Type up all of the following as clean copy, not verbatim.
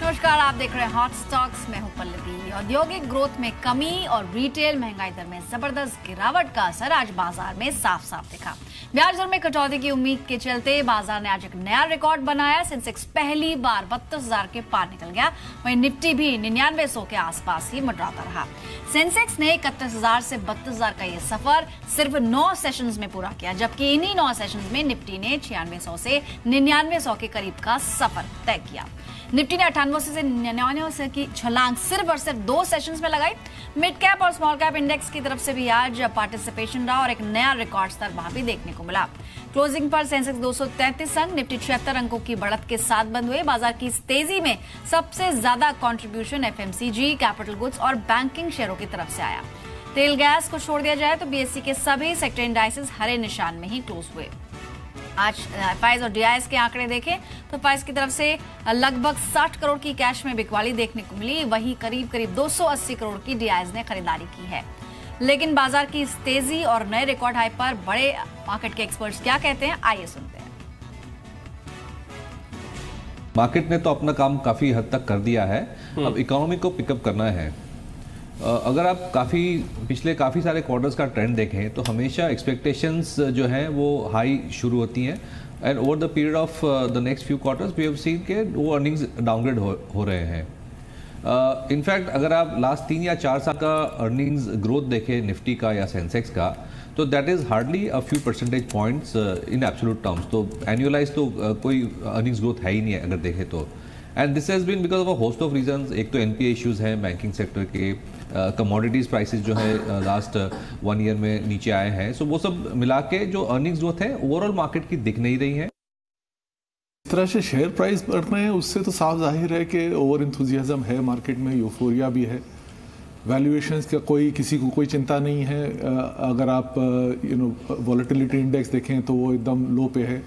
नमस्कार, आप देख रहे हैं हॉट स्टॉक्स में हूं पल्लवी। औद्योगिक ग्रोथ में कमी और रिटेल महंगाई दर में जबरदस्त गिरावट का असर आज बाजार में साफ साफ दिखा। ब्याज दर में कटौती की उम्मीद के चलते बाजार ने आज एक नया रिकॉर्ड बनाया। सेंसेक्स पहली बार 32,000 के पार निकल गया। वहीं निफ्टी भी 9900 के आसपास ही मंडराता रहा। सेंसेक्स ने 31,000 से 32,000 का ये सफर सिर्फ 9 सेशंस में पूरा किया, जबकि इन्हीं 9 सेशंस में निफ्टी ने 9600 से 9900 के करीब का सफर तय किया। निफ्टी ने 98 से 99 की छलांग सिर्फ और सिर्फ 2 सेशंस में लगाई। मिड कैप और स्मॉल कैप इंडेक्स की तरफ से भी आज पार्टिसिपेशन रहा और एक नया रिकॉर्ड स्तर वहां भी देखने को मिला। क्लोजिंग पर सेंसेक्स 233 अंक, निफ्टी 76 अंकों की बढ़त के साथ बंद हुए। बाजार की इस तेजी में सबसे ज्यादा कंट्रीब्यूशन एफएमसीजी, कैपिटल गुड्स और बैंकिंग शेयरों की तरफ से आया। तेल गैस को छोड़ दिया जाए तो बीएसई के सभी सेक्टर इंडाइसेस हरे निशान में ही क्लोज हुए। आज एफआईज और डीआईएस के आंकड़े देखें तो एफआईज की तरफ से लगभग 60 करोड़ की कैश में बिकवाली देखने को मिली। वहीं करीब 280 करोड़ की डीआईएस ने खरीदारी की है। लेकिन बाजार की इस तेजी और नए रिकॉर्ड हाई पर बड़े मार्केट के एक्सपर्ट्स क्या कहते हैं, आइए सुनते हैं। मार्केट ने तो अपना काम काफी हद तक कर दिया है, अब इकोनॉमी को पिकअप करना है। अगर आप पिछले काफ़ी सारे क्वार्टर्स का ट्रेंड देखें तो हमेशा एक्सपेक्टेशंस जो हैं वो हाई शुरू होती हैं and over the period of the next few quarters we have seen के वो अर्निंग्स डाउनग्रेड हो रहे हैं। इनफैक्ट अगर आप लास्ट 3 या 4 साल का अर्निंग्स ग्रोथ देखें निफ्टी का या सेंसेक्स का तो that is hardly a few percentage points in absolute terms. तो एनुअलाइज तो कोई अर्निंग्स ग्रोथ है ही नहीं है अगर देखें तो। And this has been because of a host of reasons. एक तो एनपीए इश्यूज हैं बैंकिंग सेक्टर के, कमोडिटीज़ प्राइसेस जो है लास्ट 1 ईयर में नीचे आए हैं। सो वो सब मिला के जो अर्निंग्स ग्रोथ है ओवरऑल मार्केट की दिख नहीं रही है। इस तरह से शेयर प्राइस बढ़ रहे हैं उससे तो साफ जाहिर है कि ओवर इंथुजियाज्म है मार्केट में, यूफोरिया भी है। वैल्यूएशंस का किसी को कोई चिंता नहीं है। अगर आप वॉलेटिलिटी इंडेक्स देखें तो वो एकदम लो पे है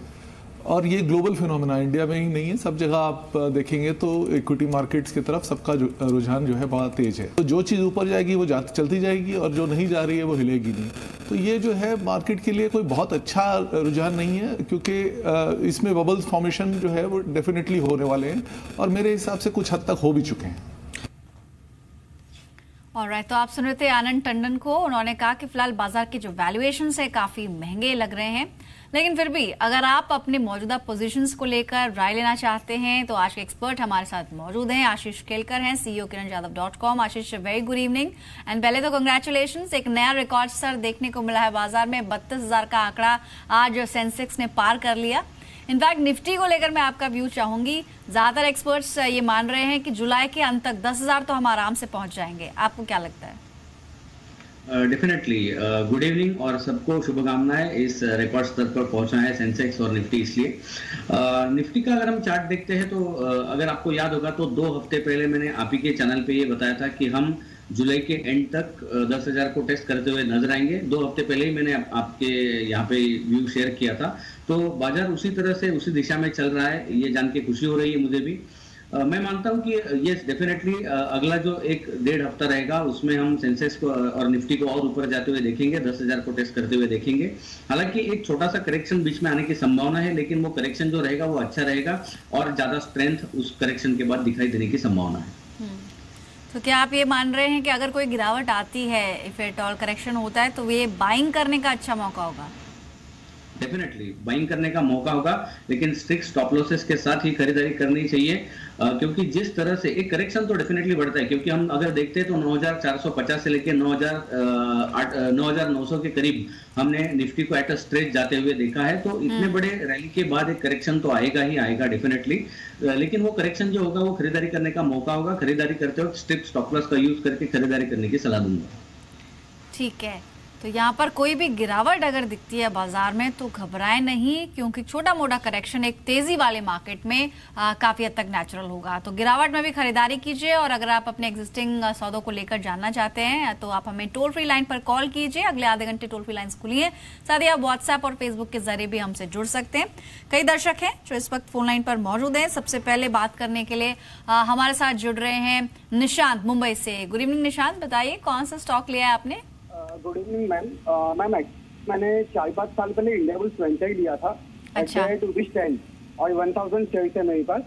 और ये ग्लोबल फिनोमेना इंडिया में ही नहीं है, सब जगह आप देखेंगे तो इक्विटी मार्केट्स की तरफ सबका रुझान जो है बहुत तेज है। तो जो चीज़ ऊपर जाएगी वो चलती जाएगी और जो नहीं जा रही है वो हिलेगी नहीं। तो ये जो है मार्केट के लिए कोई बहुत अच्छा रुझान नहीं है, क्योंकि इसमें बबल्स फॉर्मेशन जो है वो डेफिनेटली होने वाले हैं और मेरे हिसाब से कुछ हद तक हो भी चुके हैं। ऑलराइट, तो आप सुन रहे थे आनंद टंडन को। उन्होंने कहा कि फिलहाल बाजार के जो वैल्यूएशन है काफी महंगे लग रहे हैं, लेकिन फिर भी अगर आप अपने मौजूदा पोजीशंस को लेकर राय लेना चाहते हैं तो आज के एक्सपर्ट हमारे साथ मौजूद हैं। आशीष केलकर हैं, CEO kiranjadhav.com। Ashish, very good evening and पहले तो कंग्रेचुलेशंस, एक नया रिकॉर्ड सर देखने को मिला है बाजार में। 32,000 का आंकड़ा आज सेंसेक्स ने पार कर लिया। इनफैक्ट निफ्टी को लेकर मैं आपका व्यू चाहूंगी। ज्यादातर एक्सपर्ट्स ये मान रहे हैं कि जुलाई के अंत तक 10,000 तो हम आराम से पहुंच जाएंगे। आपको क्या लगता है? डेफिनेटली गुड इवनिंग और सबको शुभकामनाएं। इस रिकॉर्ड स्तर पर पहुंचा है सेंसेक्स और निफ्टी। इसलिए निफ्टी का अगर हम चार्ट देखते हैं तो अगर आपको याद होगा तो 2 हफ्ते पहले मैंने आप ही के चैनल पे ये बताया था कि हम जुलाई के एंड तक 10,000 को टेस्ट करते हुए नजर आएंगे। 2 हफ्ते पहले ही मैंने आपके यहाँ पे व्यू शेयर किया था। तो बाजार उसी तरह से उसी दिशा में चल रहा है, ये जान के खुशी हो रही है मुझे भी। मैं मानता हूं कि ये डेफिनेटली अगला जो 1-1.5 हफ्ता रहेगा उसमें हम सेंसेक्स को और निफ्टी को और ऊपर जाते हुए देखेंगे, 10,000 को टेस्ट करते हुए देखेंगे। हालांकि एक छोटा सा करेक्शन बीच में आने की संभावना है, लेकिन वो करेक्शन जो रहेगा वो अच्छा रहेगा और ज्यादा स्ट्रेंथ उस करेक्शन के बाद दिखाई देने की संभावना है। तो क्या आप ये मान रहे हैं कि अगर कोई गिरावट आती है, इफ एट ऑल करेक्शन होता है, तो ये बाइंग करने का अच्छा मौका होगा? डेफिनेटली बाइंग करने का मौका होगा, लेकिन स्ट्रिक्ट स्टॉप लॉसेस के साथ ही खरीदारी करनी चाहिए। क्योंकि जिस तरह से एक करेक्शन तो डेफिनेटली बढ़ता है, क्योंकि हम अगर देखते हैं तो 9,450 से लेकर 9,900 के करीब हमने निफ्टी को एट अ स्ट्रेच जाते हुए देखा है। तो इतने बड़े रैली के बाद एक करेक्शन तो आएगा ही आएगा डेफिनेटली, लेकिन वो करेक्शन जो होगा वो खरीदारी करने का मौका होगा। खरीदारी करते वक्त स्ट्रिक्ट स्टॉप लॉस का यूज करके खरीदारी करने की सलाह दूंगा। ठीक है, तो यहाँ पर कोई भी गिरावट अगर दिखती है बाजार में तो घबराएं नहीं, क्योंकि छोटा मोटा करेक्शन एक तेजी वाले मार्केट में काफी हद तक नेचुरल होगा। तो गिरावट में भी खरीदारी कीजिए और अगर आप अपने एग्जिस्टिंग सौदों को लेकर जानना चाहते हैं तो आप हमें टोल फ्री लाइन पर कॉल कीजिए। अगले आधे घंटे टोल फ्री लाइन खुली है, साथ ही आप व्हाट्सएप और फेसबुक के जरिए भी हमसे जुड़ सकते हैं। कई दर्शक हैं जो इस वक्त फोन लाइन पर मौजूद हैं। सबसे पहले बात करने के लिए हमारे साथ जुड़ रहे हैं निशांत मुंबई से। गुड इवनिंग निशांत, बताइए कौन सा स्टॉक लिया है आपने? Good evening ma'am. मैंने 4-5 साल पहले इंडियाबुल्स वेंचर लिया था। अच्छा। ₹10 और 1,000 शेयर थे मेरे पास।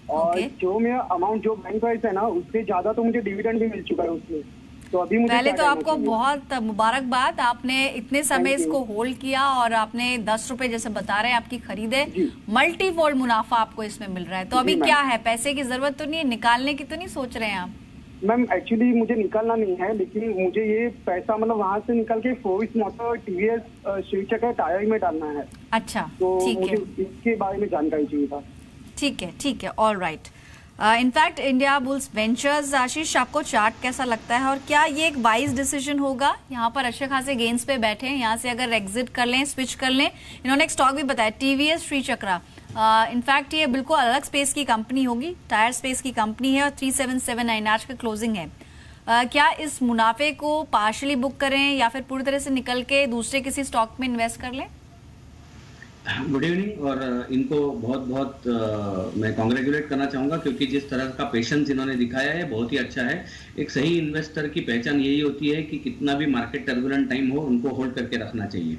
और Okay. जो मेरा अमाउंट जो बैंक प्राइस है ना उससे ज्यादा तो मुझे डिविडेंड भी मिल चुका है उसमें। तो अभी मुझे पहले क्या तो करना आपको चाहिए? बहुत मुबारकबाद, आपने इतने समय Thank you. इसको होल्ड किया और आपने 10 रुपए जैसे बता रहे हैं आपकी खरीदे, जी। मल्टीफोल्ड मुनाफा आपको इसमें मिल रहा है। तो अभी जी, मैम। क्या है, पैसे की जरूरत तो नहीं है, निकालने की तो नहीं सोच रहे हैं आप? मैम एक्चुअली मुझे निकालना नहीं है, लेकिन मुझे ये पैसा मतलब वहाँ से निकल के फोर्स मोटर टीवीएस श्री चक्र टायर में डालना है। अच्छा, तो ठीक मुझे है, इसके बारे में जानकारी चाहिए था। ठीक है, all right. In fact India Bulls Ventures, Ashish आपको चार्ट कैसा लगता है और क्या ये एक वाइज डिसीजन होगा? यहाँ पर अच्छे खासे गेन्स पे बैठे हैं, यहाँ से अगर एग्जिट कर लें, स्विच कर लें। इन्होंने एक स्टॉक भी बताया टीवीएस श्री चक्रा, इनफैक्ट ये बिल्कुल अलग स्पेस की कंपनी होगी, टायर स्पेस की कंपनी है और 3779 आज का क्लोजिंग है। क्या इस मुनाफे को पार्शली बुक करें या फिर पूरी तरह से निकल के दूसरे किसी स्टॉक में इन्वेस्ट कर लें? गुड इवनिंग, और इनको बहुत बहुत मैं कॉन्ग्रेचुलेट करना चाहूंगा, क्योंकि जिस तरह का पेशेंस इन्होंने दिखाया है बहुत ही अच्छा है। एक सही इन्वेस्टर की पहचान यही होती है कि कितना भी मार्केट टर्बुलेंट टाइम हो उनको होल्ड करके रखना चाहिए।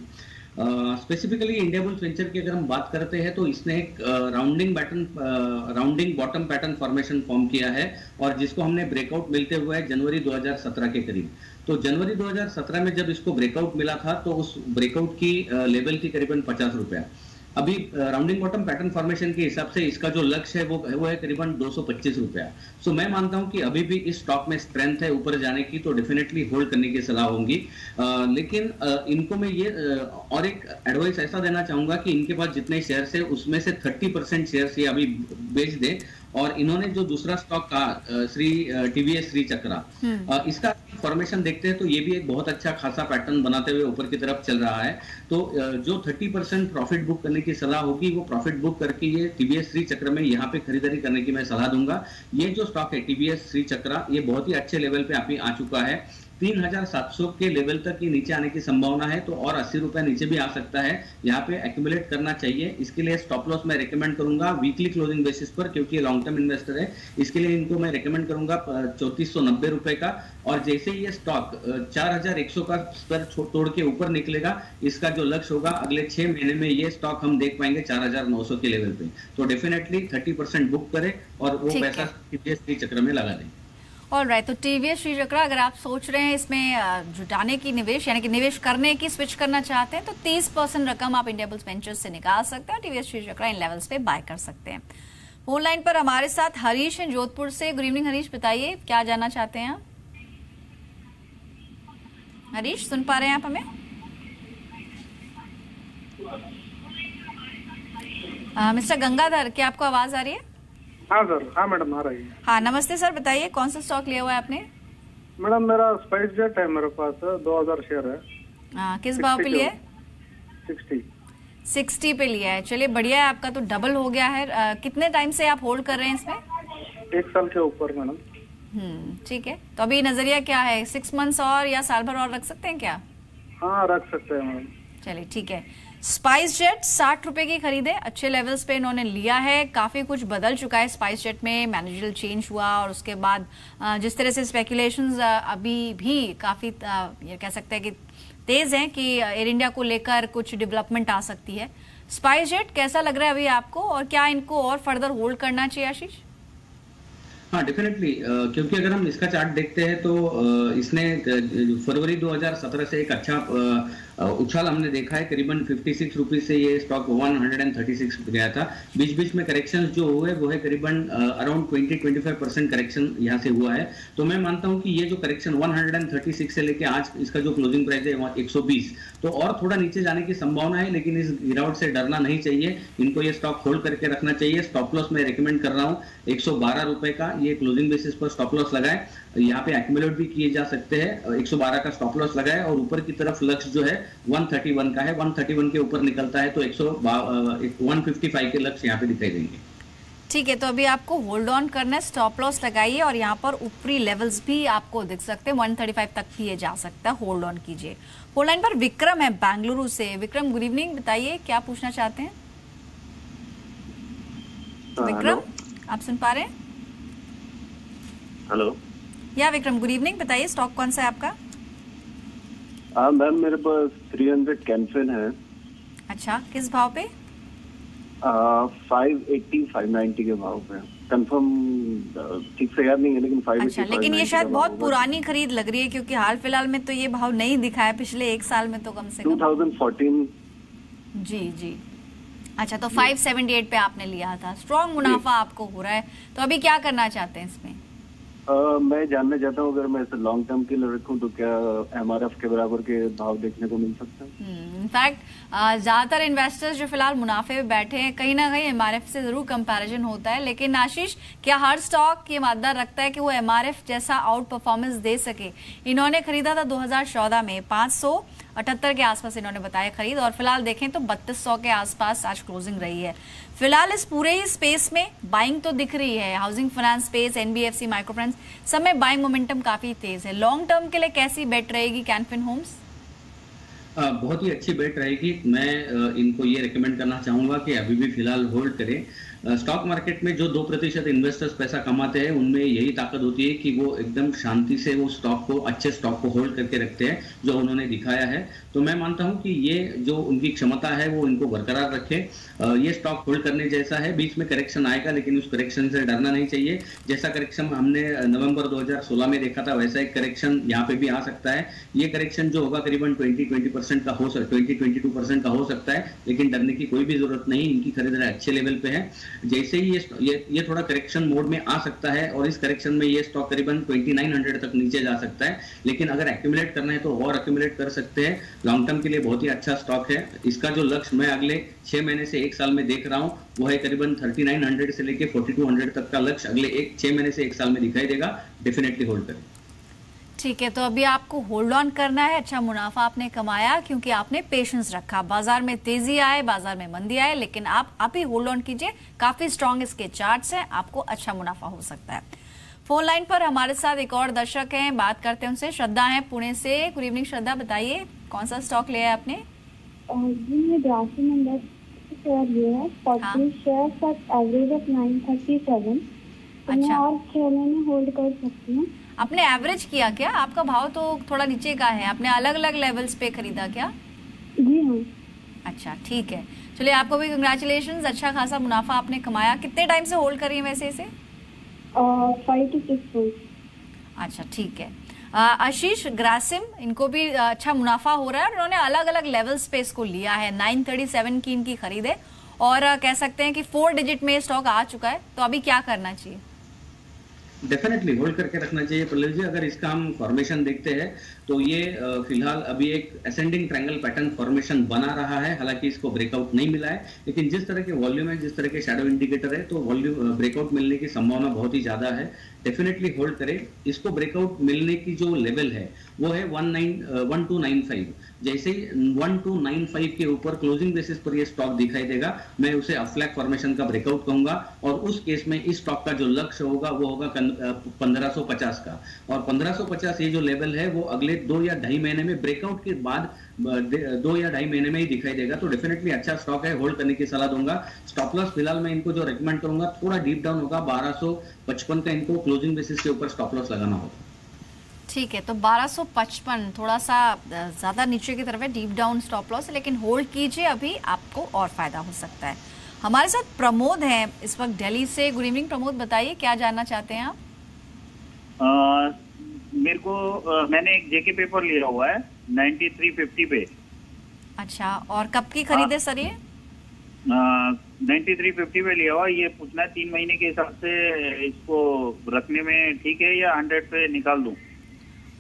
स्पेसिफिकली इंडिया बुल्स वेंचर की अगर हम बात करते हैं तो इसने एक rounding bottom pattern formation form किया है, और जिसको हमने ब्रेकआउट मिलते हुए है जनवरी 2017 के करीब। तो जनवरी 2017 में जब इसको ब्रेकआउट मिला था तो उस ब्रेकआउट की लेवल थी करीबन 50 रुपया। अभी राउंडिंग बॉटम पैटर्न फॉर्मेशन के हिसाब से इसका जो लक्ष्य है वो है करीबन 225 रुपया। सो मैं मानता हूं कि अभी भी इस स्टॉक में स्ट्रेंथ है ऊपर जाने की, तो डेफिनेटली होल्ड करने की सलाह होगी। लेकिन इनको मैं ये और एक एडवाइस ऐसा देना चाहूंगा कि इनके पास जितने शेयर्स है उसमें से 30% शेयर्स ये अभी बेच दे। और इन्होंने जो दूसरा स्टॉक कहा टीवीएस श्री चक्रा, इसका फॉर्मेशन देखते हैं तो ये भी एक बहुत अच्छा खासा पैटर्न बनाते हुए ऊपर की तरफ चल रहा है। तो जो 30% प्रॉफिट बुक करने की सलाह होगी वो प्रॉफिट बुक करके ये टीवीएस श्री चक्र में यहाँ पे खरीदारी करने की मैं सलाह दूंगा। ये जो स्टॉक है टीवीएस श्री चक्रा, ये बहुत ही अच्छे लेवल पे अभी आ चुका है। 3700 के लेवल तक ये नीचे आने की संभावना है, तो और 80 रुपए नीचे भी आ सकता है। यहाँ पे एक्यूमुलेट करना चाहिए। इसके लिए स्टॉप लॉस मैं रेकमेंड करूंगा वीकली क्लोजिंग बेसिस पर, क्योंकि लॉन्ग टर्म इन्वेस्टर है। इसके लिए इनको मैं रेकमेंड करूंगा 3490 रुपए का। और जैसे ही ये स्टॉक 4100 का स्तर तोड़ के ऊपर निकलेगा, इसका जो लक्ष्य होगा अगले 6 महीने में ये स्टॉक हम देख पाएंगे 4900 के लेवल पे। तो डेफिनेटली 30% बुक करें और वो पैसा टीवीएस चक्र में लगा दें। ऑल राइट, तो टीवीएस श्री चक्रा अगर आप सोच रहे हैं इसमें जुटाने की, निवेश यानी कि निवेश करने की, स्विच करना चाहते हैं तो 30% रकम आप इंडिया बुल्स वेंचर्स से निकाल सकते हैं और टीवीएस श्री चक्रा इन लेवल्स पे बाय कर सकते हैं। फोन लाइन पर हमारे साथ हरीश हैं जोधपुर से। गुड इवनिंग हरीश, बताइए क्या जानना चाहते हैं आप? हरीश सुन पा रहे हैं आप हमें? मिस्टर गंगाधर, क्या आपको आवाज आ रही है? हाँ सर, हाँ मैडम आ रही है। हाँ नमस्ते सर, बताइए कौन सा स्टॉक लिया हुआ है आपने? मैडम मेरा स्पाइस जेट है, मेरे पास 2000 शेयर है। किस भाव पे लिया है? 60 पे लिया है। चलिए बढ़िया है, आपका तो डबल हो गया है। कितने टाइम से आप होल्ड कर रहे हैं इसमें? 1 साल के ऊपर मैडम। ठीक है, तो अभी नजरिया क्या है, 6 मंथ्स और या साल भर और रख सकते हैं क्या? हाँ रख सकते हैं मैडम। चलिए ठीक है। स्पाइस जेट 60 रुपए की खरीदे, अच्छे लेवल्स पे इन्होंने लिया है। काफी कुछ बदल चुका है स्पाइस जेट में, मैनेजरियल चेंज हुआ और उसके बाद जिस तरह से स्पेकुलेशंस अभी भी काफी ये कह सकते हैं कि तेज हैं कि एयर इंडिया को लेकर कुछ डेवलपमेंट आ सकती है। स्पाइस जेट कैसा लग रहा है अभी आपको, और क्या इनको और फर्दर होल्ड करना चाहिए आशीष? हाँ डेफिनेटली, क्योंकि अगर हम इसका चार्ट देखते हैं तो इसने फरवरी 2017 से एक अच्छा उछाल हमने देखा है। करीबन 56 रुपीज से ये स्टॉक 136 गया था। बीच बीच में करेक्शंस जो हुए वो है करीबन अराउंड 20-25% करेक्शन यहाँ से हुआ है। तो मैं मानता हूँ कि ये जो करेक्शन 136 से लेके आज इसका जो क्लोजिंग प्राइस है 120, तो और थोड़ा नीचे जाने की संभावना है, लेकिन इस गिरावट से डरना नहीं चाहिए। इनको ये स्टॉक होल्ड करके रखना चाहिए। स्टॉप लॉस मैं रिकमेंड कर रहा हूँ 112 रुपए का, ये क्लोजिंग बेसिस पर स्टॉप लॉस लगाए। यहाँ पे एक्यूमुलेट भी किए जा सकते हैं। 112 का स्टॉप लॉस लगाए और ऊपर की तरफ लक्ष्य जो है 131 का है। 131 के ऊपर निकलता है तो 155 के लक्ष्य यहाँ पे दिखाई देंगे। ठीक है, तो अभी आपको होल्ड ऑन करना है, स्टॉप लॉस लगाइए और यहाँ पर ऊपरी लेवल्स भी आपको दिख सकते हैं, 135 तक भी ये जा सकता है, होल्ड ऑन कीजिए। फोन लाइन पर विक्रम है बेंगलुरु से। विक्रम गुड इवनिंग, बताइए क्या पूछना चाहते हैं? विक्रम आप सुन पा रहे हैं? हेलो या विक्रम गुड इवनिंग, बताइए स्टॉक कौन सा है आपका? मैम मेरे पास 300 कैनफिन है। अच्छा, किस भाव पे? 580 590 के भाव पे कंफर्म ठीक से याद नहीं है, लेकिन 580 अच्छा, लेकिन ये शायद बहुत पुरानी खरीद लग रही है, क्योंकि हाल फिलहाल में तो ये भाव नहीं दिखा है, पिछले एक साल में तो कम से कम 2014। जी। अच्छा, तो 578 पे आपने लिया था, स्ट्रॉन्ग मुनाफा आपको हो रहा है, तो अभी क्या करना चाहते हैं इसमें? मैं जानना चाहता हूँ, अगर मैं इसे लॉन्ग टर्म के लिए रखूं तो क्या एमआरएफ के बराबर के भाव देखने को मिल सकता है? इनफैक्ट ज्यादातर इन्वेस्टर्स जो फिलहाल मुनाफे में बैठे हैं, कहीं ना कहीं एमआरएफ से जरूर कंपैरिजन होता है, लेकिन आशीष, क्या हर स्टॉक ये मादा रखता है कि वो एमआरएफ जैसा आउट परफॉर्मेंस दे सके? इन्होंने खरीदा था 2014 में 578 के आसपास इन्होंने बताया खरीद, और फिलहाल देखें तो 3200 के आसपास आज क्लोजिंग रही है। फिलहाल इस पूरे ही स्पेस में बाइंग तो दिख रही है, housing finance space, NBFC, micro finance, सब में बाइंग मोमेंटम काफी तेज है। लॉन्ग टर्म के लिए कैसी बेट रहेगी कैन फिन होम्स? बहुत ही अच्छी बेट रहेगी। मैं इनको ये रिकमेंड करना चाहूंगा कि अभी भी फिलहाल होल्ड करें। स्टॉक मार्केट में जो 2% इन्वेस्टर्स पैसा कमाते हैं, उनमें यही ताकत होती है कि वो एकदम शांति से वो स्टॉक को, अच्छे स्टॉक को होल्ड करके रखते हैं, जो उन्होंने दिखाया है। तो मैं मानता हूं कि ये जो उनकी क्षमता है वो इनको बरकरार रखे। ये स्टॉक होल्ड करने जैसा है। बीच में करेक्शन आएगा, लेकिन उस करेक्शन से डरना नहीं चाहिए। जैसा करेक्शन हमने नवंबर 2016 में देखा था, वैसा एक करेक्शन यहाँ पे भी आ सकता है। ये करेक्शन जो होगा करीबन 20% का हो सकता है, 20-22% का हो सकता है, लेकिन डरने की कोई भी जरूरत नहीं। इनकी खरीदारी अच्छे लेवल पे है। जैसे ही ये थोड़ा करेक्शन मोड में आ सकता है, और इस करेक्शन में ये स्टॉक करीबन 2900 तक नीचे जा सकता है, लेकिन अगर एक्यूमुलेट करना है तो और एक्यूमुलेट कर सकते हैं। लॉन्ग टर्म के लिए बहुत ही अच्छा स्टॉक है। इसका जो लक्ष्य मैं अगले 6 महीने से 1 साल में देख रहा हूं, वो है करीबन 3900 से लेके 4200 तक का लक्ष्य अगले 6 महीने से 1 साल में दिखाई देगा। डेफिनेटली होल्ड करें। ठीक है, तो अभी आपको होल्ड ऑन करना है। अच्छा मुनाफा आपने कमाया क्योंकि आपने पेशेंस रखा। बाजार में तेजी आए, बाजार में मंदी आए, लेकिन आप ही होल्ड ऑन कीजिए। काफी स्ट्रॉन्ग इसके चार्ट्स हैं, आपको अच्छा मुनाफा हो सकता है। फोन लाइन पर हमारे साथ एक और दर्शक हैं, बात करते हैं उनसे। श्रद्धा है पुणे से। गुड इवनिंग श्रद्धा, बताइए कौन सा स्टॉक लिया है आपने? जी, ग्रासिम इंडस्ट्री शेयर लिया है, 40 शेयर एट एवरेज ऑफ 937। अच्छा, और 6 महीने होल्ड कर सकती हूँ। आपने एवरेज किया क्या? आपका भाव तो थोड़ा नीचे का है, आपने अलग अलग लेवल्स पे खरीदा क्या? जी हाँ। अच्छा ठीक है, चलिए आपको भी कंग्रेचुलेशंस, अच्छा खासा मुनाफा आपने कमाया। कितने टाइम से होल्ड करिए वैसे इसे? 5 to 6 months। अच्छा ठीक है। आशीष, ग्रासिम, इनको भी अच्छा मुनाफा हो रहा है और इन्होंने अलग अलग लेवल्स पे इसको लिया है। 937 की इनकी खरीद है और कह सकते हैं कि 4 डिजिट में स्टॉक आ चुका है। तो अभी क्या करना चाहिए? डेफिनेटली होल्ड करके रखना चाहिए पल्लवी जी। अगर इसका हम फॉर्मेशन देखते हैं तो ये फिलहाल अभी एक असेंडिंग ट्रायंगल पैटर्न फॉर्मेशन बना रहा है। हालांकि इसको ब्रेकआउट नहीं मिला है, लेकिन जिस तरह के वॉल्यूम है, जिस तरह के शैडो इंडिकेटर है, तो वॉल्यूम ब्रेकआउट मिलने की संभावना बहुत ही ज्यादा है। डेफिनेटली होल्ड करें। इसको ब्रेकआउट मिलने की जो लेवल है वो है 1295। जैसे ही 1295 के ऊपर क्लोजिंग बेसिस पर ये स्टॉक दिखाई देगा, मैं उसे अफ्लैग फॉर्मेशन का ब्रेकआउट कहूंगा। और उस केस में इस स्टॉक का जो लक्ष्य होगा वो होगा 1550 का। और 1550 ये जो लेवल है वो अगले 2 या 2.5 महीने में ब्रेकआउट के बाद 2 या 2.5 महीने में ही दिखाई देगा। तो डेफिनेटली अच्छा स्टॉक है, होल्ड करने की सलाह दूंगा। स्टॉप लॉस फिलहाल मैं इनको जो रेकमेंड करूंगा, थोड़ा डीप डाउन होगा, 1255 का इनको क्लोजिंग बेसिस के ऊपर स्टॉप लॉस लगाना होगा। ठीक है, तो 1255 थोड़ा सा ज्यादा नीचे की तरफ है, डीप डाउन स्टॉप लॉस, लेकिन होल्ड कीजिए, अभी आपको और फायदा हो सकता है। हमारे साथ प्रमोद हैं इस वक्त दिल्ली से। गुड इवनिंग प्रमोद, बताइए क्या जानना चाहते हैं आप? मेरे को मैंने एक जेके पेपर लिया हुआ है 9350 पे। अच्छा, और कब की खरीदे सर ये? 9350 पे लिया हुआ। ये पूछना है 3 महीने के हिसाब से इसको रखने में ठीक है या 100 पे निकाल दूं?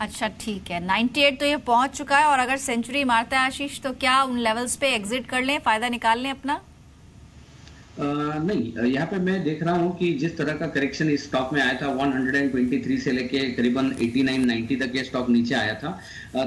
अच्छा ठीक है, 98 तो ये पहुंच चुका है, और अगर सेंचुरी मारता है आशीष तो क्या उन लेवल्स पे एग्जिट कर लें, फायदा निकाल लें अपना? नहीं, यहाँ पे मैं देख रहा हूँ कि जिस तरह का करेक्शन इस स्टॉक में आया था 123 से लेके करीबन 89-90 तक ये स्टॉक नीचे आया था।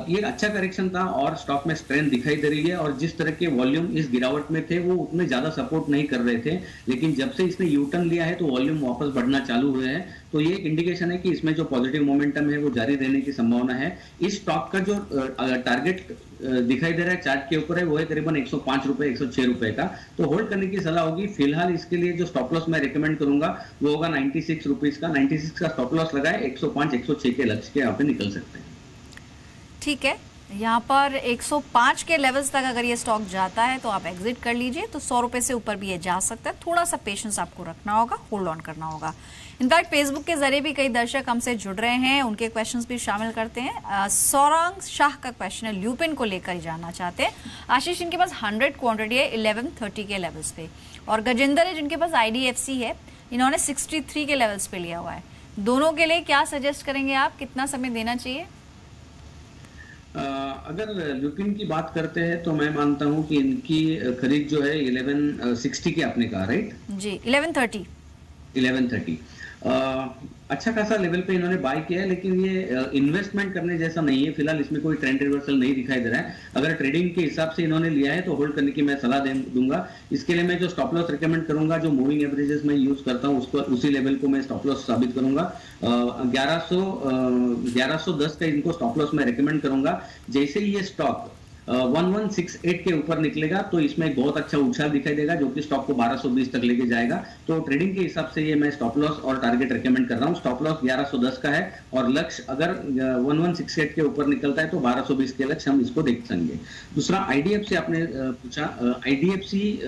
ये अच्छा करेक्शन था और स्टॉक में स्ट्रेंथ दिखाई दे रही है। और जिस तरह के वॉल्यूम इस गिरावट में थे वो उतने ज्यादा सपोर्ट नहीं कर रहे थे, लेकिन जब से इसने यू टर्न लिया है तो वॉल्यूम वापस बढ़ना चालू हुए हैं। तो ये एक इंडिकेशन है कि इसमें जो पॉजिटिव मोमेंटम है वो जारी रहने की संभावना है। इस स्टॉक का जो टारगेट दिखाई दे रहा है चार्ट के ऊपर है वो है करीबन 105 रुपए, 106 रुपए का। तो होल्ड करने की सलाह होगी। फिलहाल इसके लिए जो स्टॉप लॉस मैं रिकमेंड करूंगा वो होगा 96 रुपीज का। 96 का स्टॉप लॉस लगाए, 105, 106 के लक्ष्य के यहाँ पे निकल सकते हैं। ठीक है, यहाँ पर 105 के लेवल्स तक अगर ये स्टॉक जाता है तो आप एग्जिट कर लीजिए। तो 100 रुपए से ऊपर भी ये जा सकता है, थोड़ा सा पेशेंस आपको रखना होगा, होल्ड ऑन करना होगा। इनफैक्ट फेसबुक के जरिए भी कई दर्शक हमसे जुड़ रहे हैं, उनके क्वेश्चंस भी शामिल करते हैं। सौरंग शाह का क्वेश्चन है, ल्यूपिन को लेकर ही जानना चाहते हैं। आशीष, इनके पास 100 क्वांटिटी है 1130 के लेवल्स पे, और गजेंद्र है जिनके पास IDFC है, इन्होंने 63 के लेवल्स पे लिया हुआ है। दोनों के लिए क्या सजेस्ट करेंगे आप, कितना समय देना चाहिए? अगर ल्यूपिन की बात करते हैं तो मैं मानता हूं कि इनकी खरीद जो है 1160 की आपने कहा, राइट जी? 1130 अच्छा खासा लेवल पे इन्होंने बाय किया है, लेकिन ये इन्वेस्टमेंट करने जैसा नहीं है। फिलहाल इसमें कोई ट्रेंड रिवर्सल नहीं दिखाई दे रहा है। अगर ट्रेडिंग के हिसाब से इन्होंने लिया है तो होल्ड करने की मैं सलाह दूंगा। इसके लिए मैं जो स्टॉप लॉस रिकमेंड करूंगा, जो मूविंग एवरेजेस में यूज करता हूं, उसको उसी लेवल को मैं स्टॉप लॉस साबित करूंगा। 1110 का इनको स्टॉप लॉस मैं रिकमेंड करूंगा। जैसे ही ये स्टॉक 1168 के ऊपर निकलेगा तो इसमें एक बहुत अच्छा उछाल दिखाई देगा, जो कि स्टॉक को 1220 तक लेके जाएगा। तो ट्रेडिंग के हिसाब से ये मैं स्टॉप लॉस और टारगेट रिकमेंड कर रहा हूँ। स्टॉप लॉस 1110 का है और लक्ष्य अगर 1168 के ऊपर निकलता है तो 1220 के लक्ष्य हम इसको देख सकेंगे। दूसरा IDFC आपने पूछा। IDFC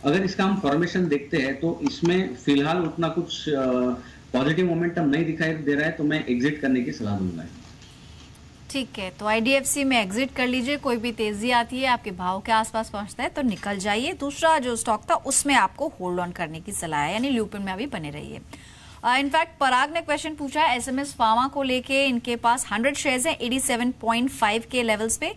अगर इसका हम फॉर्मेशन देखते हैं तो इसमें फिलहाल उतना कुछ पॉजिटिव मोमेंटम नहीं दिखाई दे रहा है, तो मैं एग्जिट करने की सलाह दूंगा। ठीक है, तो IDFC में एग्जिट कर लीजिए। कोई भी तेजी आती है, आपके भाव के आसपास पहुंचता है तो निकल जाइए। दूसरा जो स्टॉक था उसमें आपको होल्ड ऑन करने की सलाह है, यानी ल्यूपिन में अभी बने रहिए। इनफैक्ट पराग ने क्वेश्चन पूछा है SMS फार्मा को लेके। इनके पास 100 शेयर्स हैं 87.5 के लेवल्स पे।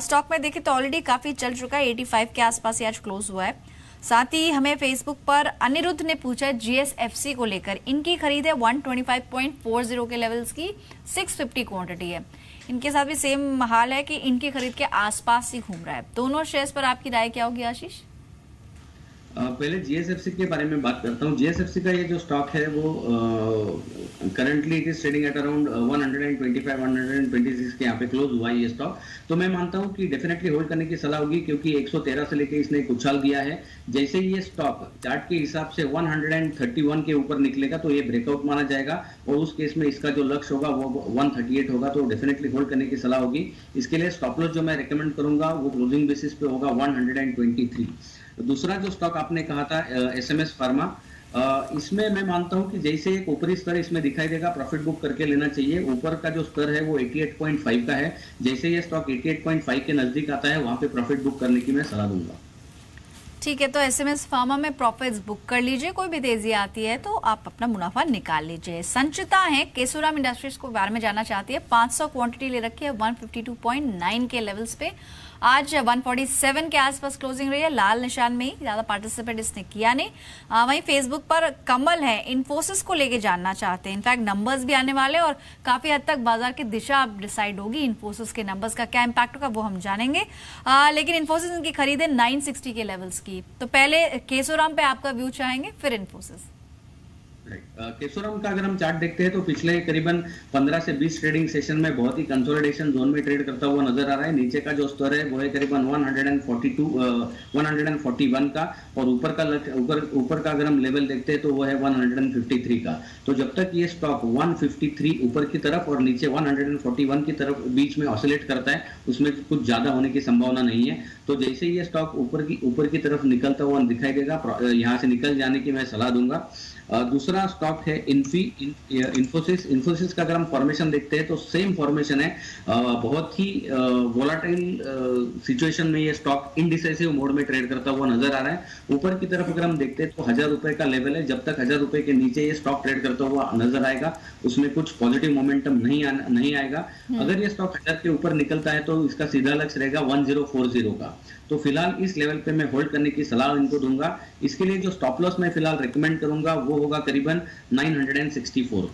स्टॉक में देखें तो ऑलरेडी काफी चल चुका है, 85 के आसपास आज क्लोज हुआ है। साथ ही हमें फेसबुक पर अनिरुद्ध ने पूछा है GSFC को लेकर। इनकी खरीद है 125.40 के लेवल्स की, 650 क्वांटिटी है। इनके साथ भी सेम हाल है कि इनकी खरीद के आसपास ही घूम रहा है। दोनों शेयर्स पर आपकी राय क्या होगी आशीष? पहले GSFC के बारे में बात करता हूँ। GSFC का ये जो स्टॉक है वो currently it is trading at around 125-126 के यहाँ पे क्लोज हुआ है ये स्टॉक। तो मैं मानता हूँ कि डेफिनेटली होल्ड करने की सलाह होगी, क्योंकि 113 से लेके इसने एक उछाल दिया है। जैसे ही ये स्टॉक चार्ट के हिसाब से 131 के ऊपर निकलेगा तो ये ब्रेकआउट माना जाएगा, और उस केस में इसका जो लक्ष्य होगा वो 138 होगा। तो डेफिनेटली होल्ड करने की सलाह होगी। इसके लिए स्टॉप लॉस जो मैं रिकमेंड करूंगा वो क्लोजिंग बेसिस पे होगा 123। दूसरा जो स्टॉक आपने कहा था SMS फार्मा, इसमें मैं मानता हूं कि जैसे एक ऊपरी स्तर इसमें दिखाई देगा, प्रॉफिट बुक करके लेना चाहिए। ऊपर का जो स्तर है वो 88.5 का है। जैसे ये स्टॉक 88.5 के नजदीक आता है वहां पे प्रॉफिट बुक करने की मैं सलाह दूंगा। ठीक है, तो SMS फार्मा में प्रॉफिट्स बुक कर लीजिए। कोई भी तेजी आती है तो आप अपना मुनाफा निकाल लीजिए। संचिता है केशोराम इंडस्ट्रीज को बारे में जानना चाहती है। 500 क्वांटिटी ले रखी है 152.9 के लेवल्स पे। आज 147 के आसपास क्लोजिंग रही है, लाल निशान में ही, ज्यादा पार्टिसिपेट इसने किया नहीं। वहीं फेसबुक पर कमल है, इन्फोसिस को लेके जानना चाहते हैं। इनफैक्ट नंबर्स भी आने वाले और काफी हद तक बाजार की दिशा अब डिसाइड होगी। इन्फोसिस के नंबर्स का क्या इंपैक्ट होगा वो हम जानेंगे। लेकिन इन्फोसिस इनकी खरीद है 960 के लेवल्स की। तो पहले केशोराम पे आपका व्यू चाहेंगे, फिर इन्फोसिस। केशोराम का अगर हम चार्ट देखते हैं तो पिछले करीबन 15 से 20 ट्रेडिंग सेशन में बहुत ही कंसोलिडेशन जोन में ट्रेड करता हुआ नजर आ रहा है। नीचे का जो स्तर है वो है करीबन 141 का, और ऊपर का अगर हम लेवल देखते हैं तो वो है 153 का। तो जब तक ये स्टॉक 153 ऊपर की तरफ और नीचे 141 की तरफ बीच में ऑसिलेट करता है, उसमें कुछ ज्यादा होने की संभावना नहीं है। तो जैसे ये स्टॉक ऊपर की तरफ निकलता हुआ दिखाई देगा, यहाँ से निकल जाने की मैं सलाह दूंगा। दूसरा स्टॉक है इन्फोसिस का अगर हम फॉर्मेशन देखते हैं तो सेम फॉर्मेशन है। बहुत ही वोलाटाइल सिचुएशन में ये स्टॉक इनडिसाइसिव मोड में ट्रेड करता हुआ नजर आ रहा है। ऊपर की तरफ अगर हम देखते हैं तो 1000 रुपए का लेवल है। जब तक 1000 रुपए के नीचे ये स्टॉक ट्रेड करता हुआ नजर आएगा, उसमें कुछ पॉजिटिव मोमेंटम नहीं आएगा। अगर ये स्टॉक 1000 के ऊपर निकलता है तो इसका सीधा लक्ष्य रहेगा 1040 का। तो फिलहाल इस लेवल पे मैं होल्ड करने की सलाह इनको दूंगा। इसके लिए जो स्टॉप लॉस मैं फिलहाल रिकमेंड करूंगा वो होगा करीबन 964।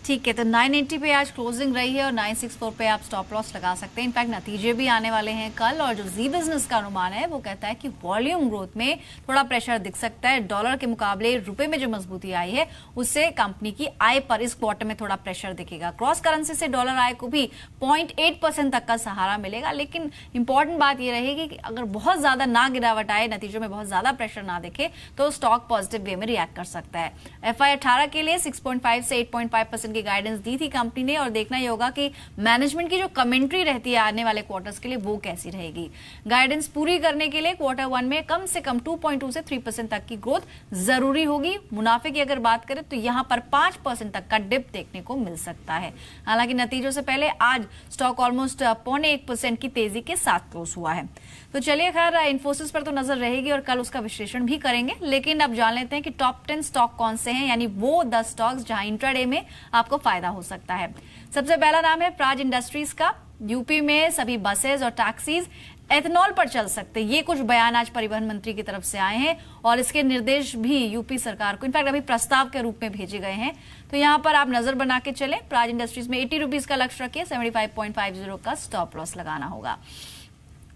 ठीक है, तो 980 पे आज क्लोजिंग रही है और 964 पे आप स्टॉप लॉस लगा सकते हैं। इनफैक्ट नतीजे भी आने वाले हैं कल, और जो जी बिजनेस का अनुमान है वो कहता है कि वॉल्यूम ग्रोथ में थोड़ा प्रेशर दिख सकता है। डॉलर के मुकाबले रुपए में जो मजबूती आई है उससे कंपनी की आय पर इस क्वार्टर में थोड़ा प्रेशर दिखेगा। क्रॉस करेंसी से डॉलर आय को भी 0.8% तक का सहारा मिलेगा। लेकिन इंपॉर्टेंट बात यह रहेगी कि अगर बहुत ज्यादा ना गिरावट आए, नतीजों में बहुत ज्यादा प्रेशर ना दिखे, तो स्टॉक पॉजिटिव वे में रिएक्ट कर सकता है। FI 18 के लिए 6.5 से 8.5% की गाइडेंस दी थी कंपनी ने, और देखना ही होगा कि मैनेजमेंट की जो कमेंट्री रहती है आने वाले क्वार्टर्स के लिए वो कैसी रहेगी। गाइडेंस पूरी करने के लिए Q1 में कम से कम 2.2 से 3% तक की ग्रोथ जरूरी होगी। मुनाफे की अगर बात करें तो यहां पर 5% तक का डिप देखने को मिल सकता है। हालांकि नतीजों से पहले आज स्टॉक ऑलमोस्ट 0.25% की तेजी के साथ क्लोज हुआ है। तो चलिए, खैर इन्फोसिस पर तो नजर रहेगी और कल उसका विश्लेषण भी करेंगे, लेकिन अब जान लेते हैं कि टॉप 10 स्टॉक कौन से हैं, यानी वो 10 स्टॉक्स जहां इंट्राडे में आपको फायदा हो सकता है। सबसे पहला नाम है प्राज इंडस्ट्रीज का। यूपी में सभी बसेस और टैक्सीज एथेनॉल पर चल सकते, ये कुछ बयान आज परिवहन मंत्री की तरफ से आए हैं और इसके निर्देश भी यूपी सरकार को इनफैक्ट अभी प्रस्ताव के रूप में भेजे गए हैं। तो यहां पर आप नजर बना के चलें। प्राज इंडस्ट्रीज में 80 रुपीज का लक्ष्य रखिए, 75.50 का स्टॉप लॉस लगाना होगा।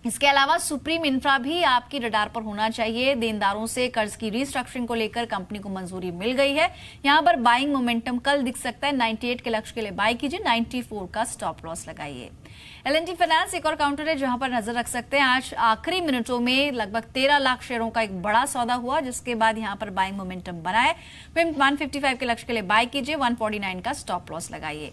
इसके अलावा सुप्रीम इंफ्रा भी आपकी रडार पर होना चाहिए। देनदारों से कर्ज की रिस्ट्रक्चरिंग को लेकर कंपनी को मंजूरी मिल गई है। यहां पर बाइंग मोमेंटम कल दिख सकता है। 98 के लक्ष्य के लिए बाई कीजिए, 94 का स्टॉप लॉस लगाइए। L&T फाइनेंस एक और काउंटर है जहां पर नजर रख सकते हैं। आज आखिरी मिनटों में लगभग 13 लाख शेयरों का एक बड़ा सौदा हुआ, जिसके बाद यहां पर बाइंग मोमेंटम बनाए। 155 के लक्ष्य के लिए बाई कीजिए, 149 का स्टॉप लॉस लगाइए।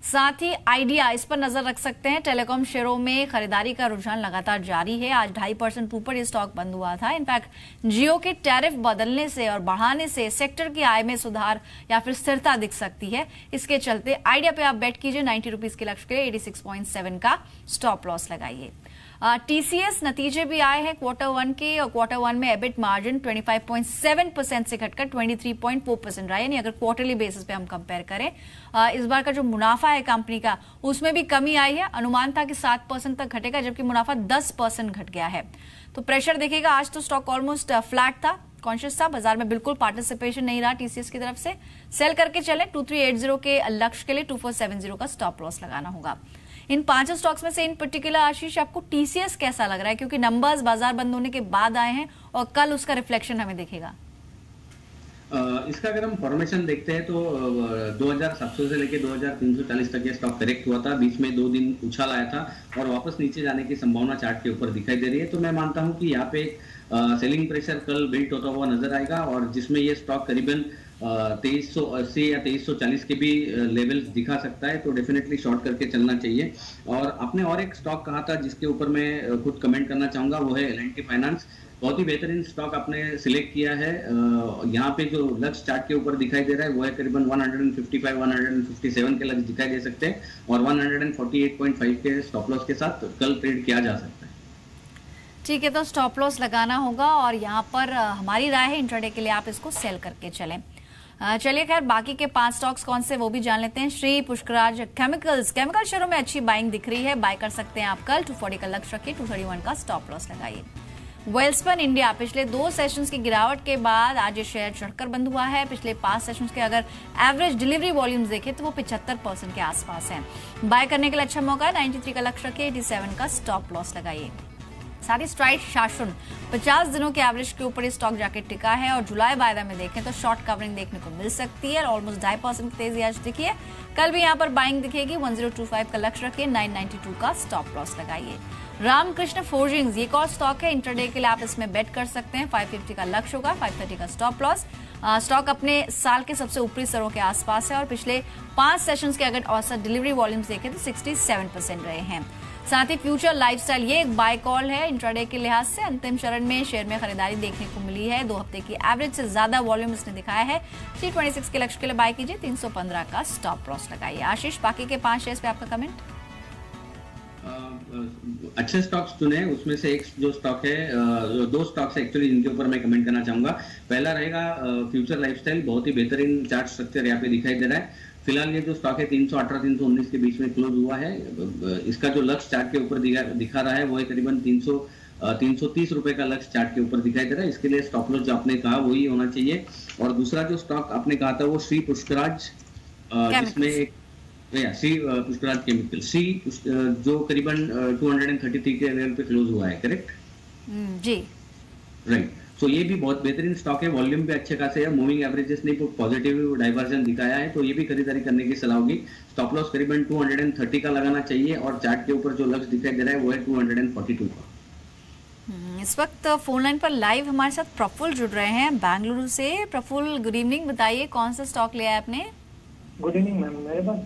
साथ ही आइडिया, इस पर नजर रख सकते हैं। टेलीकॉम शेयरों में खरीदारी का रुझान लगातार जारी है। आज 2.5% ऊपर ये स्टॉक बंद हुआ था। इनफैक्ट जियो के टैरिफ बदलने से और बढ़ाने से सेक्टर की आय में सुधार या फिर स्थिरता दिख सकती है। इसके चलते आइडिया पे आप बेट कीजिए, 90 रुपीज के लक्ष्य के लिए 86.7 का स्टॉप लॉस लगाइए। टीसीएस नतीजे भी आए हैं Q1 के, और Q1 में एबिट मार्जिन 25.7% से घटकर 23.4% रहा, यानी अगर क्वार्टरली बेसिस पे हम कंपेयर करें। इस बार का जो मुनाफा है कंपनी का, उसमें भी कमी आई है। अनुमान था कि 7% तक घटेगा, जबकि मुनाफा 10% घट गया है। तो प्रेशर देखिएगा। आज तो स्टॉक ऑलमोस्ट फ्लैट था, कॉन्शियस था, बाजार में बिल्कुल पार्टिसिपेशन नहीं रहा टीसीएस की तरफ से। सेल करके चले, 2380 के लक्ष्य के लिए 2470 का स्टॉप लॉस लगाना होगा। इन 5 स्टॉक्स में से इन पर्टिकुलर आशीष आपको टीसीएस कैसा लग रहा है, क्योंकि नंबर्स बाजार बंद होने के बाद आए हैं और कल उसका रिफ्लेक्शन हमें दिखेगा। इसका अगर हम फॉर्मेशन देखते हैं तो 2700 से लेकर 2340 तक ये स्टॉक करेक्ट हुआ था। बीच में 2 दिन उछाल आया था और वापस नीचे जाने की संभावना चार्ट के ऊपर दिखाई दे रही है। तो मैं मानता हूं कि यहाँ पे सेलिंग प्रेशर कल बिल्ट होता हुआ नजर आएगा, और जिसमें ये स्टॉक करीबन 2380 या 2340 के भी लेवल्स दिखा सकता है। तो डेफिनेटली शॉर्ट करके चलना चाहिए। और आपने और एक स्टॉक कहा था जिसके ऊपर मैं खुद कमेंट करना चाहूंगा, वो है L&T फाइनेंस। बहुत ही बेहतरीन स्टॉक आपने सिलेक्ट किया है। यहाँ पे जो लक्ष्य चार्ट के ऊपर दिखाई दे रहा है वो है करीबन 155-157 के लक्ष्य दिखाई दे सकते हैं, और 148.5 के स्टॉप लॉस के साथ कल ट्रेड किया जा सकता है। ठीक है, तो स्टॉप लॉस लगाना होगा, और यहाँ पर हमारी राय है इंट्राडे के लिए आप इसको सेल करके चलें। चलिए, खैर बाकी के 5 स्टॉक्स कौन से वो भी जान लेते हैं। श्री पुष्कराज केमिकल्स, केमिकल शेयरों में अच्छी बाइंग दिख रही है, बाय कर सकते हैं आप कल। 240 का लक्ष्य रखिए, 231 का स्टॉप लॉस लगाइए। वेल्सपन इंडिया, पिछले 2 सेशंस की गिरावट के बाद आज ये शेयर चढ़कर बंद हुआ है। पिछले 5 सेशंस के अगर एवरेज डिलीवरी वॉल्यूम्स देखें तो वो 75% के आसपास है। बाय करने के लिए अच्छा मौका है, 93 का लक्ष्य रखिए, 87 का स्टॉप लॉस लगाइए। साथ ही स्ट्राइड शासन 50 दिनों के एवरेज के ऊपर स्टॉक जाके टिका है, और जुलाई वायदा में देखें तो शॉर्ट कवरिंग देखने को मिल सकती है। ऑलमोस्ट 2.5% की तेजी आज दिखी है। कल भी यहाँ पर बाइंग दिखेगी, 1025 का लक्ष्य रखिए, 992 का स्टॉप लॉस लगाइए। रामकृष्ण फोर्जिंग्स, ये एक और स्टॉक है, इंटरडे के लिए आप इसमें बेट कर सकते हैं। 550 का लक्ष्य होगा, 530 का स्टॉप लॉस। स्टॉक अपने साल के सबसे ऊपरी स्तरों के आसपास है, और पिछले 5 सेशंस के अगर औसत डिलीवरी वॉल्यूम्स देखें तो 67% रहे हैं। साथ ही फ्यूचर लाइफस्टाइल, ये एक बाय कॉल है इंट्राडे के लिहाज से। अंतिम चरण में शेयर में खरीदारी देखने को मिली है। 2 हफ्ते की एवरेज से ज्यादा वॉल्यूम इसने दिखाया है। 326 के लक्ष्य के लिए बाय कीजिए, 315 का स्टॉप लॉस लगाइए। आशीष, बाकी के 5 शेयर्स पे आपका कमेंट। अच्छे स्टॉक्स चुने, उसमें से एक जो स्टॉक है, 2 स्टॉक्स है एक्चुअली जिनके ऊपर मैं कमेंट करना चाहूंगा। पहला रहेगा फ्यूचर लाइफस्टाइल, बहुत ही बेहतरीन चार्ट स्ट्रक्चर यहाँ पे दिखाई दे रहा है। फिलहाल ये जो स्टॉक है 318-319 के बीच में क्लोज हुआ है। इसका जो लक्ष्य चार्ट के ऊपर दिखा रहा है वो है करीबन 330 रुपए का लक्ष्य चार्ट के ऊपर दिखाई दे रहा है। इसके लिए स्टॉप लॉस जो आपने कहा वही होना चाहिए। और दूसरा जो स्टॉक आपने कहा था वो श्री पुष्कराज, जिसमें श्री पुष्कराज केमिकल, जो करीबन 233 के लेवल पे क्लोज हुआ है, करेक्ट? जी, राइट। तो ये भी बहुत बेहतरीन स्टॉक है, वॉल्यूम भी अच्छे खासे है, मूविंग एवरेजेस ने पॉजिटिव डाइवर्जन दिखाया है, तो ये भी खरीदारी करने की सलाह होगी। स्टॉप लॉस करीबन 230 का लगाना चाहिए, और चार्ट के ऊपर जो लक्ष्य दिखाई दे रहा है वो है 242 का। इस वक्त फोन लाइन पर लाइव हमारे साथ प्रफुल्ल जुड़ रहे हैं बेंगलुरु से। प्रफुल्ल, गुड इवनिंग, बताइए कौन सा स्टॉक लिया है आपने? गुड इवनिंग मैम, मेरे पास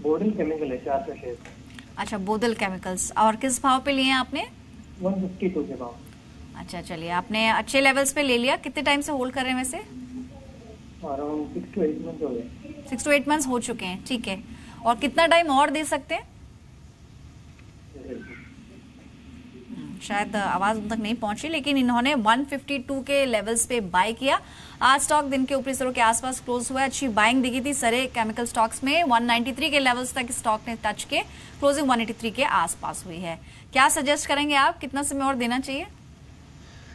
बोडल केमिकल है 400 शेयर। अच्छा, बोदल केमिकल्स, और किस भाव पे लिए हैं आपने? 152 के भाव। अच्छा चलिए, आपने अच्छे लेवल्स पे ले लिया। कितने टाइम से होल्ड कर रहे हैं वैसे? अराउंड 6 to 8 मंथ हो गए। 6 to 8 मंथ्स हो चुके हैं, ठीक है। और कितना टाइम और दे सकते हैं? शायद आवाज उन तक नहीं पहुंची, लेकिन इन्होंने 152 के लेवल्स पे बाय किया। आज स्टॉक दिन के ऊपरी स्तरों के आसपास क्लोज हुआ है। अच्छी बाइंग दिखी थी सारे केमिकल स्टॉक्स में। 193 के लेवल्स तक स्टॉक ने टच के, क्लोजिंग 183 के आसपास हुई है। क्या सजेस्ट करेंगे आप, कितना समय और देना चाहिए?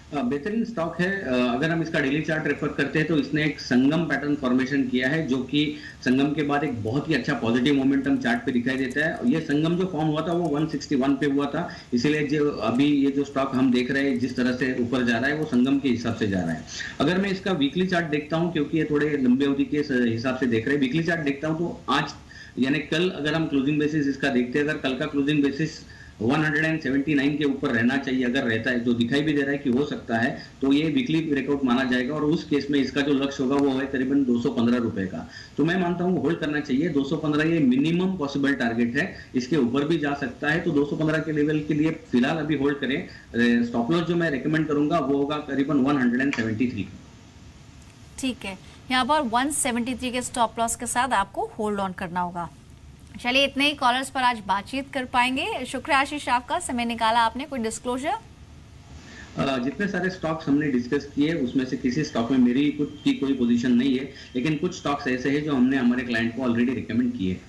बेहतरीन स्टॉक है। अगर हम इसका डेली चार्ट रेफर करते हैं तो इसने एक संगम पैटर्न फॉर्मेशन किया है, जो कि संगम के बाद एक बहुत ही अच्छा पॉजिटिव मोमेंटम चार्ट पे दिखाई देता है। ये संगम जो फॉर्म हुआ था वो 161 पे हुआ था, इसीलिए जो अभी ये जो स्टॉक हम देख रहे हैं जिस तरह से ऊपर जा रहा है वो संगम के हिसाब से जा रहा है। अगर मैं इसका वीकली चार्ट देखता हूँ, क्योंकि ये थोड़े लंबे अवधि के हिसाब से देख रहे हैं, वीकली चार्ट देखता हूँ तो आज यानी कल अगर हम क्लोजिंग बेसिस इसका देखते हैं, अगर कल का क्लोजिंग बेसिस 179 के ऊपर रहना चाहिए, अगर रहता है, जो दिखाई भी दे रहा है कि हो सकता है, तो ये वीकली ब्रेकआउट माना जाएगा और उस केस में इसका जो लक्ष्य होगा वो है करीबन 215 रुपए का। तो मैं मानता हूँ होल्ड करना चाहिए। 215 ये मिनिमम पॉसिबल टारगेट है, इसके ऊपर भी जा सकता है। तो 215 के लेवल के लिए फिलहाल अभी होल्ड करें। स्टॉप लॉस जो मैं रिकमेंड करूंगा वो होगा करीबन 173। ठीक है, यहाँ पर 173 के स्टॉप लॉस के साथ आपको होल्ड ऑन करना होगा। चलिए, इतने ही कॉलर्स पर आज बातचीत कर पाएंगे। शुक्रिया आशीष, आपका समय निकाला आपने। कोई डिस्क्लोजर? जितने सारे स्टॉक्स हमने डिस्कस किए उसमें से किसी स्टॉक में मेरी खुद की कोई पोजीशन नहीं है, लेकिन कुछ स्टॉक्स ऐसे हैं जो हमने हमारे क्लाइंट को ऑलरेडी रिकमेंड किए।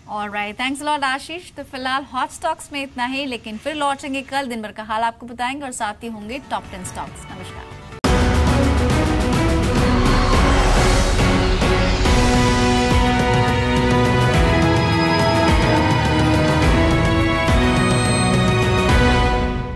ऑलराइट, थैंक्स अ लॉट आशीष। तो फिलहाल हॉट स्टॉक्स में इतना ही, लेकिन फिर लौटेंगे कल। दिन भर का हाल आपको बताएंगे और साथ ही होंगे टॉप 10 स्टॉक्स। नमस्कार।